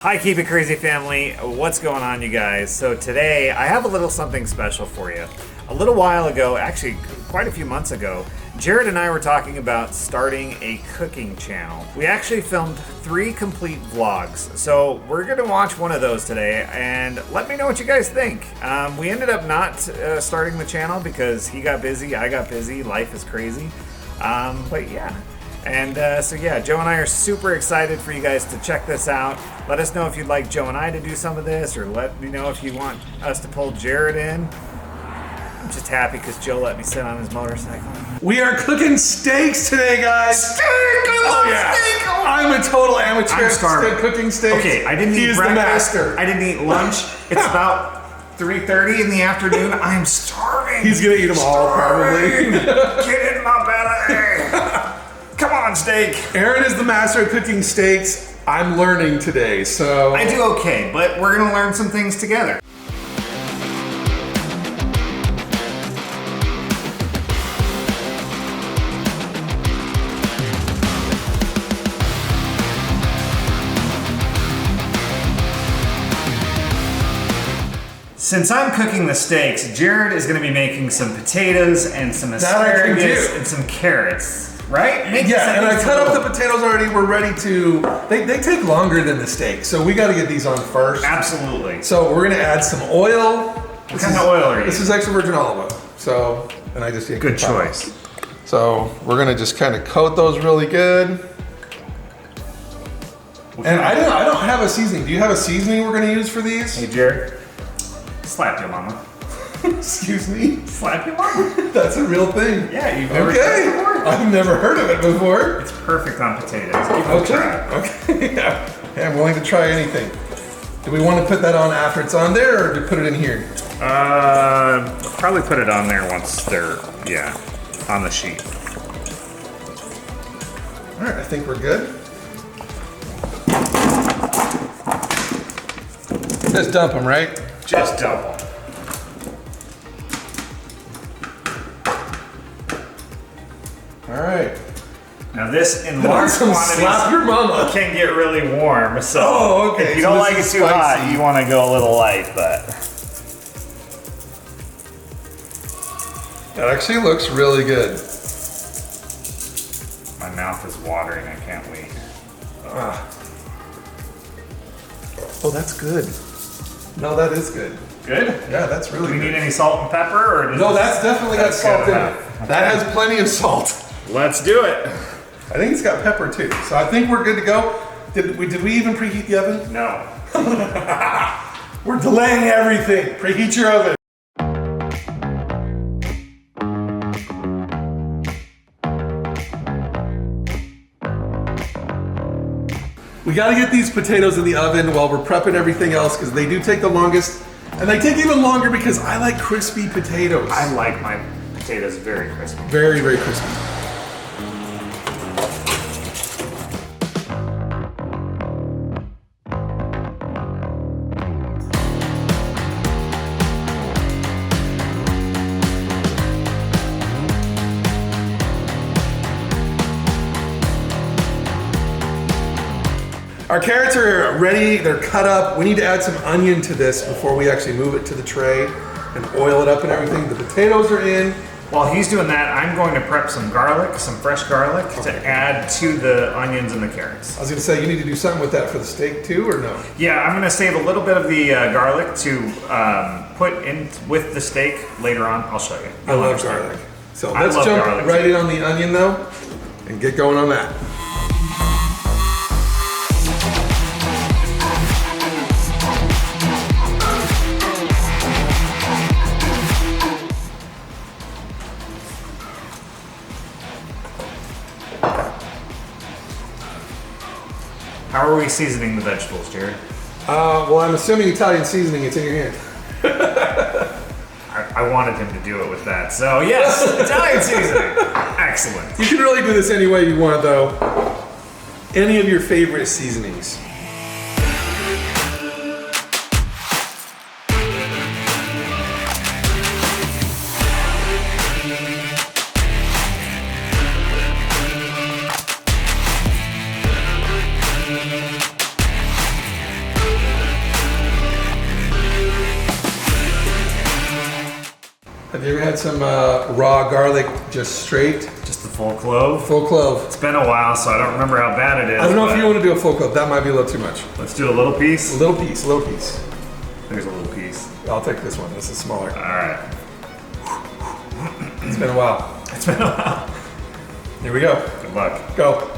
Hi Keep It Crazy family, what's going on you guys? So today I have a little something special for you. A little while ago, actually quite a few months ago, Jared and I were talking about starting a cooking channel. We actually filmed 3 complete vlogs, so we're gonna watch one of those today and let me know what you guys think. We ended up not starting the channel because he got busy, I got busy, life is crazy, but yeah. And so yeah, Joe and I are super excited for you guys to check this out. Let us know if you'd like Joe and I to do some of this, or let me know if you want us to pull Jared in. I'm just happy because Joe let me sit on his motorcycle. We are cooking steaks today, guys. Steak! I love steak! I'm a total amateur I'm starving. at cooking steaks. Okay, I didn't he eat is breakfast. the master. I didn't eat lunch. It's about 3:30 in the afternoon. I'm starving. He's gonna eat them all, probably. Get in my belly. Come on, steak. Aaron is the master at cooking steaks. I'm learning today, so. I do okay, but we're gonna learn some things together. Since I'm cooking the steaks, Jared is gonna be making some potatoes and some asparagus and some carrots. Right? Yeah, and I cut up the potatoes already. We're ready to, they take longer than the steak, so we gotta get these on first. Absolutely. So we're gonna add some oil. What kind of oil are you? This is extra virgin olive oil. So, and I just did good choice. So we're gonna just kind of coat those really good. And I don't have a seasoning. Do you have a seasoning we're gonna use for these? Hey Jared, slap your mama. Excuse me? Slap your mama. That's a real thing. Yeah, you've never heard it before? I've never heard of it before. It's perfect on potatoes. Give it a try. Okay. Yeah, I'm willing to try anything. Do we want to put that on after it's on there, or do we put it in here? Probably put it on there once they're, yeah, on the sheet. All right, I think we're good. Just dump them, right? Just dump them. All right. Now this in large quantities slap your mama. can get really warm, so okay. if you don't like it too hot, you want to go a little light, but that actually looks really good. My mouth is watering, I can't wait. Oh, that's good. No, that is good. Good? Yeah, that's really good. Do we need any salt and pepper? Or no, that's definitely got salt in it. Okay. That has plenty of salt. Let's do it. I think it's got pepper too. So I think we're good to go. Did we even preheat the oven? No. We're delaying everything. Preheat your oven. We gotta get these potatoes in the oven while we're prepping everything else because they do take the longest. And they take even longer because I like crispy potatoes. I like my potatoes very crispy. Very, very crispy. Our carrots are ready, they're cut up. We need to add some onion to this before we actually move it to the tray and oil it up and everything. The potatoes are in. While he's doing that, I'm going to prep some garlic, some fresh garlic, to add to the onions and the carrots. I was gonna say, you need to do something with that for the steak too, or no? Yeah, I'm gonna save a little bit of the garlic to put in with the steak later on. I'll show you. I love garlic. So I let's love jump garlic right too. in on the onion though, and get going on that. How are we seasoning the vegetables, Jared? Well, I'm assuming Italian seasoning, it's in your hand. I wanted him to do it with that, so yes, Italian seasoning. Excellent. You can really do this any way you want though. Any of your favorite seasonings. You ever had some raw garlic just straight? Just the full clove? Full clove. It's been a while, so I don't remember how bad it is. I don't know if you want to do a full clove. That might be a little too much. Let's do a little piece. A little piece, a little piece. There's a little piece. I'll take this one. This is smaller. All right. It's been a while. It's been a while. Here we go. Good luck. Go.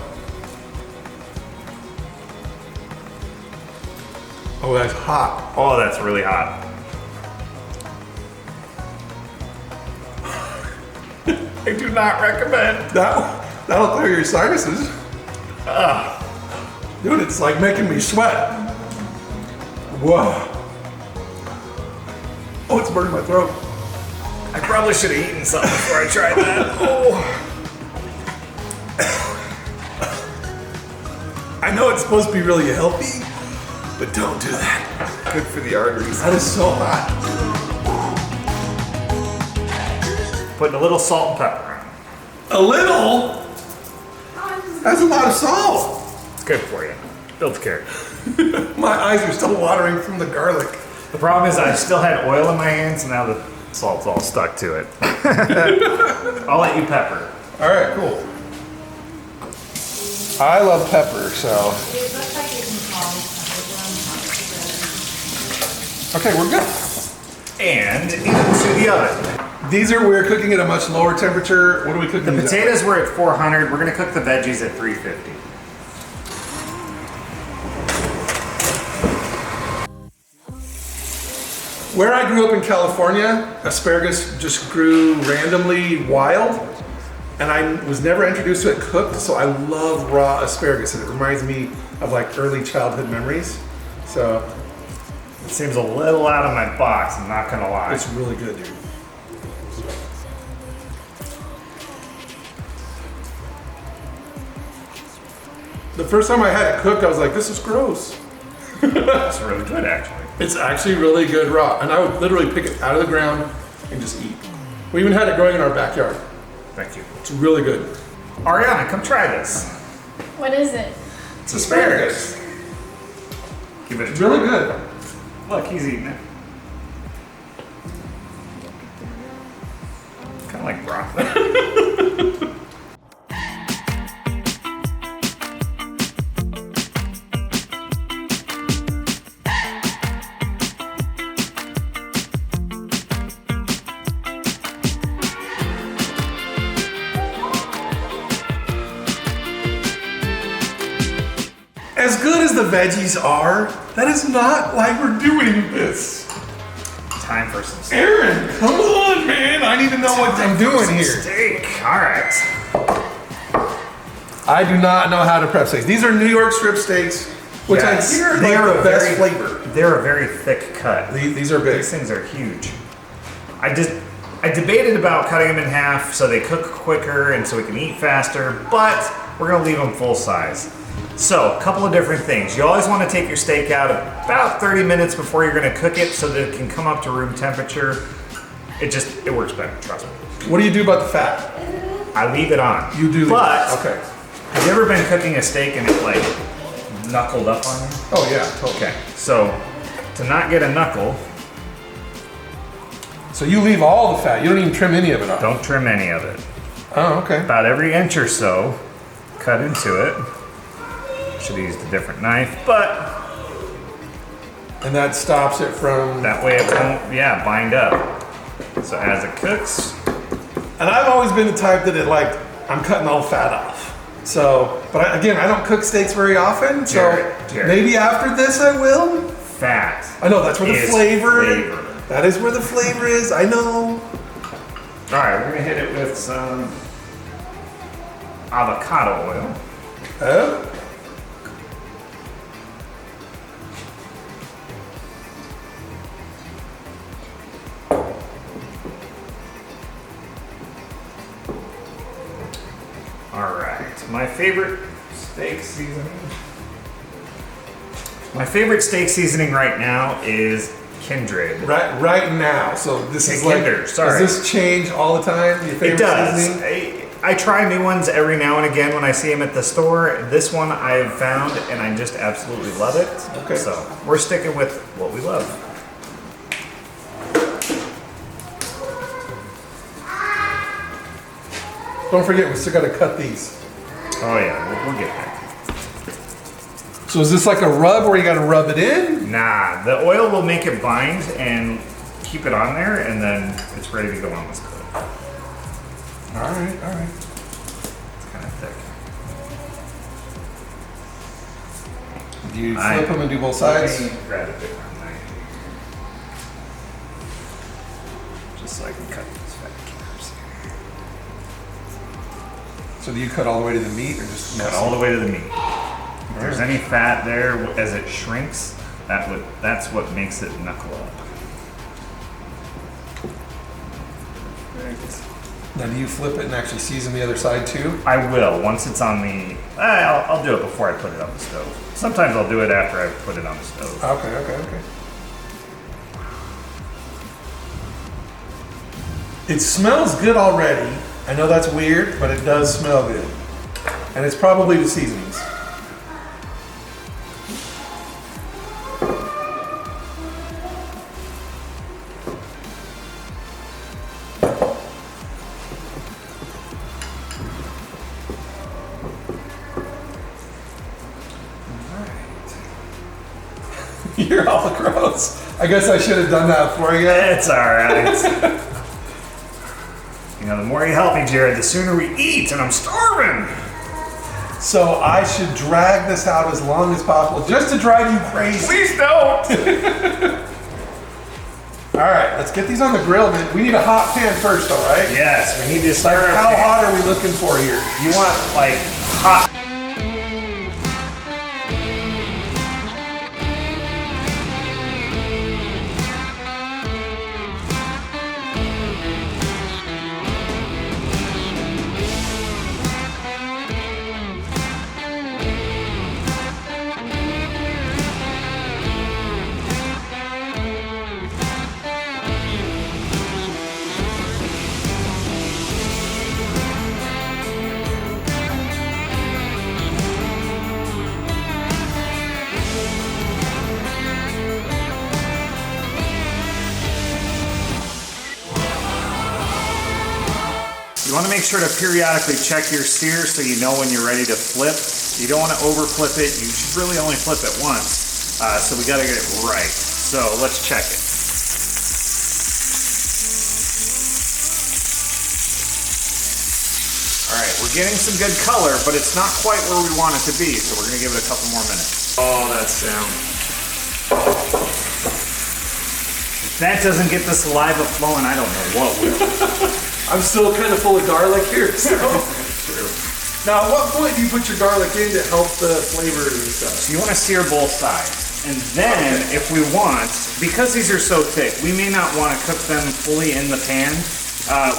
Oh, that's hot. Oh, that's really hot. I do not recommend. That'll clear your sinuses. Dude, it's like making me sweat. Whoa. Oh, it's burning my throat. I probably should have eaten something before I tried that. Oh. I know it's supposed to be really healthy, but don't do that. Good for the arteries. That is so hot. Putting a little salt and pepper on. A little? That's a lot of salt. It's good for you. Builds character. My eyes are still watering from the garlic. The problem is I still had oil in my hands, and now the salt's all stuck to it. I'll let you pepper. All right, cool. I love pepper, so. Okay, we're good. And into the oven. We're cooking at a much lower temperature. What are we cooking? The potatoes were at 400. We're gonna cook the veggies at 350. Where I grew up in California, asparagus just grew randomly wild, and I was never introduced to it cooked, so I love raw asparagus, and it reminds me of like early childhood memories. So it seems a little out of my box, I'm not gonna lie. It's really good, dude. The first time I had it cooked, I was like, this is gross. It's really good, actually. It's actually really good raw, and I would literally pick it out of the ground and just eat. We even had it growing in our backyard. Thank you. It's really good. Ariana, come try this. What is it? It's asparagus. Give it a It's try. really good. Look, he's eating it. Kind of like broth. As good as the veggies are, that is not why we're doing this. Time for some steak. Aaron, come on, man. I need to know what I'm doing here. Steak. All right. I do not know how to prep steaks. These are New York strip steaks, which Yes. I hear They are are the best very- flavor. They're a very thick cut. These are big. These things are huge. I debated about cutting them in half so they cook quicker and so we can eat faster, but we're gonna leave them full size. So, a couple of different things. You always want to take your steak out about 30 minutes before you're going to cook it so that it can come up to room temperature. It works better, trust me. What do you do about the fat? I leave it on. You do leave But, it. Okay. have you ever been cooking a steak and it like knuckled up on you? Oh yeah, totally. Okay, so to not get a knuckle, So you leave all the fat. You don't even trim any of it off. don't trim any of it. Oh, okay. About every inch or so, cut into it. Should have used a different knife, but And that stops it from. that way it won't, bind up. So as it cooks, And I've always been the type that I'm cutting all fat off. So, but I don't cook steaks very often. Jared. Maybe after this I will. fat. I know that's where the is flavor. That is where the flavor is. I know. All right, we're gonna hit it with some avocado oil. Oh. All right, my favorite steak seasoning. My favorite steak seasoning right now is Kindred. Right now. So this is Kinder, sorry. Does this change all the time? Your favorite It does. seasoning? I try new ones every now and again when I see them at the store. This one I have found and I just absolutely love it. Okay. So we're sticking with what we love. don't forget, we still got to cut these. Oh yeah, we'll get there. So is this like a rub where you got to rub it in? Nah, the oil will make it bind and keep it on there, and then it's ready to go on this coat. All right, all right. It's kind of thick. Do you flip them and do both sides? Let me grab a big round knife, just so I can cut these fat cubes. So do you cut all the way to the meat, or just Cut all the way to the meat. If there's any fat there as it shrinks, that's what makes it knuckle up. Now do you flip it and actually season the other side too? I will, once it's on the, I'll do it before I put it on the stove. Sometimes I'll do it after I put it on the stove. Okay, okay, okay. It smells good already. I know that's weird, but it does smell good. And it's probably the seasonings. You're all gross. I guess I should have done that for you. It's all right. You know, the more you help me, Jared, the sooner we eat, and I'm starving. So I should drag this out as long as possible, just to drive you crazy. Please don't. All right, let's get these on the grill. We need a hot pan first, all right? Yes, we need to start. How hot are we looking for here? You want like hot? You want to make sure to periodically check your sear so you know when you're ready to flip. You don't want to over flip it. You should really only flip it once. So we got to get it right. So let's check it. All right, we're getting some good color, but it's not quite where we want it to be. So we're going to give it a couple more minutes. Oh, that sound. If that doesn't get the saliva flowing, I don't know what will. I'm still kind of full of garlic here, so. True. Now, at what point do you put your garlic in to help the flavor and stuff? So you want to sear both sides. And then, if we want, because these are so thick, we may not want to cook them fully in the pan.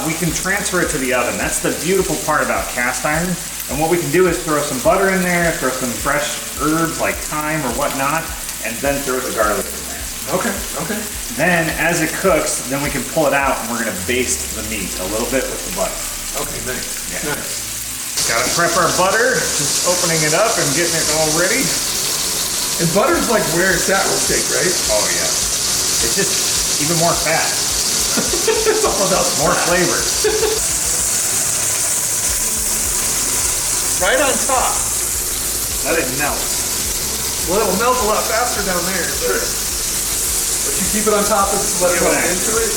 We can transfer it to the oven. That's the beautiful part about cast iron. And what we can do is throw some butter in there, throw some fresh herbs like thyme or whatnot, and then throw the garlic in there. Okay, okay. Then, as it cooks, then we can pull it out and we're going to baste the meat a little bit with the butter. Okay, nice. Yeah. Nice. Got to prep our butter, just opening it up and getting it all ready. And butter's like where it's at with steak, right? Oh yeah. It's just even more fat. It's all about More flavor. right on top. Let it melt. Well, it'll melt a lot faster down there. Sure. But you keep it on top and just let it go into it?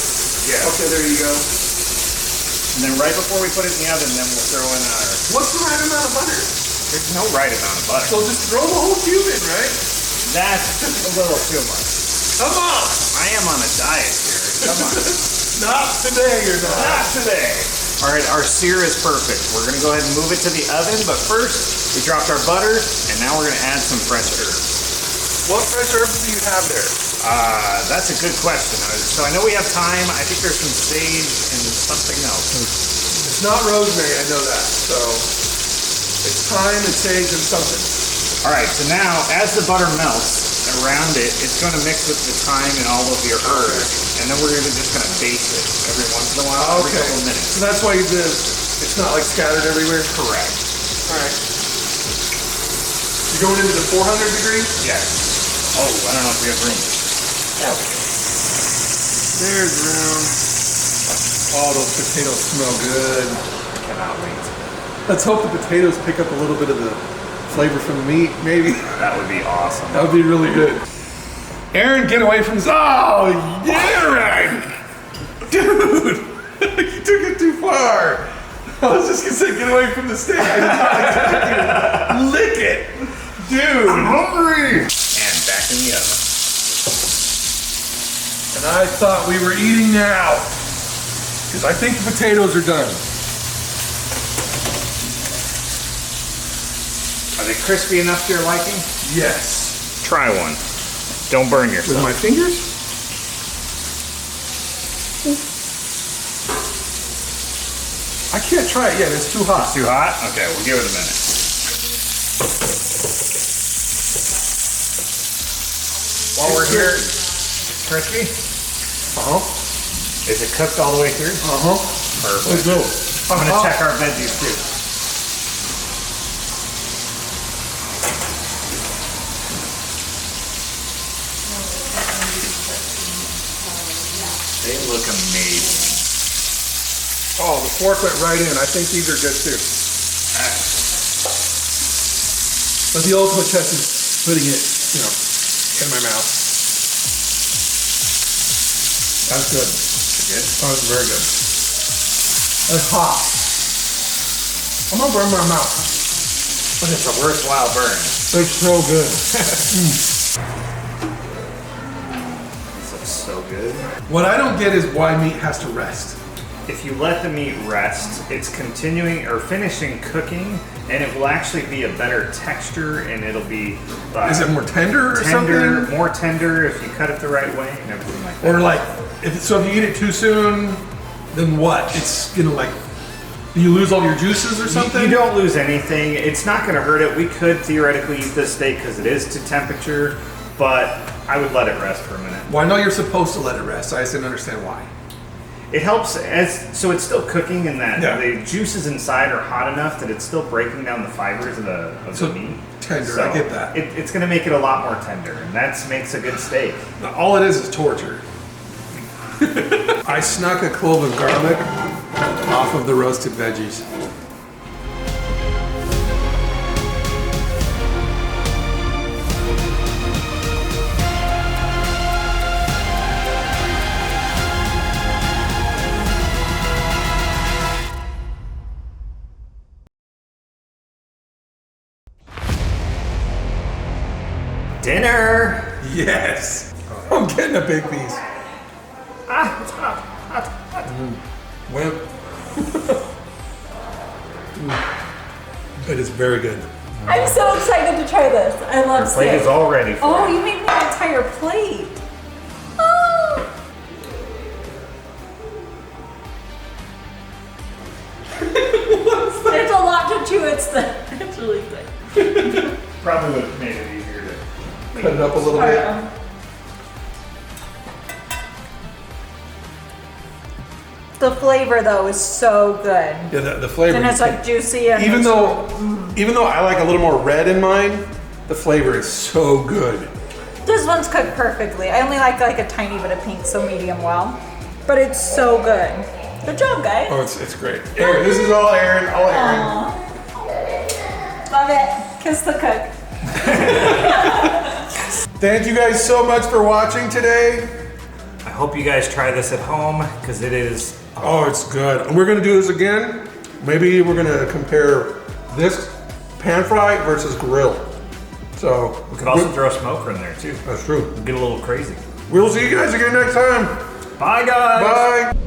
Yeah. Okay, there you go. And then right before we put it in the oven, then we'll throw in our... What's the right amount of butter? There's no right amount of butter. So just throw the whole cube in, right? That's a little too much. Come on! I am on a diet here. Come on. Not today, you're not. Not today. All right, our sear is perfect. We're gonna go ahead and move it to the oven, but first, we dropped our butter, and now we're gonna add some fresh herbs. What fresh herbs do you have there? That's a good question. So I know we have thyme. I think there's some sage and something else. It's not rosemary, I know that. So it's thyme and sage and something. All right, so now as the butter melts around it, it's going to mix with the thyme and all of your herbs, and then we're just going to baste it every once in a while, every couple of minutes. So that's why you did. It's not like scattered everywhere. Correct. All right. You going into the 400 degrees? Yes. Oh, I don't know if we have room. Yeah. There's room. Oh, those potatoes smell good. cannot wait. Let's hope the potatoes pick up a little bit of the flavor from the meat, maybe. That would be awesome. That would be really good. Aaron, get away from this. Oh, Aaron! Dude! You took it too far. I was just gonna say, get away from the steak. I did not expect you to lick it. Dude! I'm hungry! And back in the oven. And I thought we were eating now. Because I think the potatoes are done. Are they crispy enough to your liking? Yes. Try one. Don't burn With yourself. my fingers? I can't try it yet, it's too hot. Too hot? Okay, we'll give it a minute. While we're here, crispy? Uh-huh. Is it cooked all the way through? Uh-huh. Perfect. Let's go. I'm gonna check our veggies too. They look amazing. Oh, the fork went right in. I think these are good too. But the ultimate test is putting it, you know, in my mouth. That's good. Good? Oh, it's very good. It's hot. I'm gonna burn my mouth. But it's a worthwhile burn. It's so good. This looks so good. What I don't get is why meat has to rest. If you let the meat rest, it's continuing or finishing cooking, and it will actually be a better texture, and it'll be Is it more tender or tender, something? more tender if you cut it the right way, and everything like that. Or like, if you eat it too soon, then what? It's gonna like, you lose all your juices or something? You don't lose anything. It's not going to hurt it. We could theoretically eat this steak because it is to temperature, but I would let it rest for a minute. Well, I know you're supposed to let it rest. I just didn't understand why. It helps so it's still cooking, and that Yeah. the juices inside are hot enough that it's still breaking down the fibers of the meat. Tender, I get that. It's going to make it a lot more tender, and that makes a good steak. All it is torture. I snuck a clove of garlic off of the roasted veggies. Dinner! Yes! I'm getting a big piece. Ah, it's hot. Well, it is very good. I'm so excited to try this. I love Your plate steak. is all ready for Oh, you. you made me an entire plate. Oh. There's a lot to chew. It's really good. Probably would have made it easier to Cut it up a little bit. The flavor though is so good. Yeah, the flavor. And it's like juicy and even it's- though I like a little more red in mine, the flavor is so good. This one's cooked perfectly. I only like a tiny bit of pink, so medium well. But it's so good. Good job, guys. Oh, it's great. Aaron, this is all Aaron. All Aaron. Aw. Love it. Kiss the cook. Thank you guys so much for watching today. I hope you guys try this at home because it is. Oh, it's good. And we're gonna do this again. Maybe we're gonna compare this pan fry versus grill. So We could also throw a smoker in there too. that's true. Get a little crazy. We'll see you guys again next time. Bye, guys. Bye.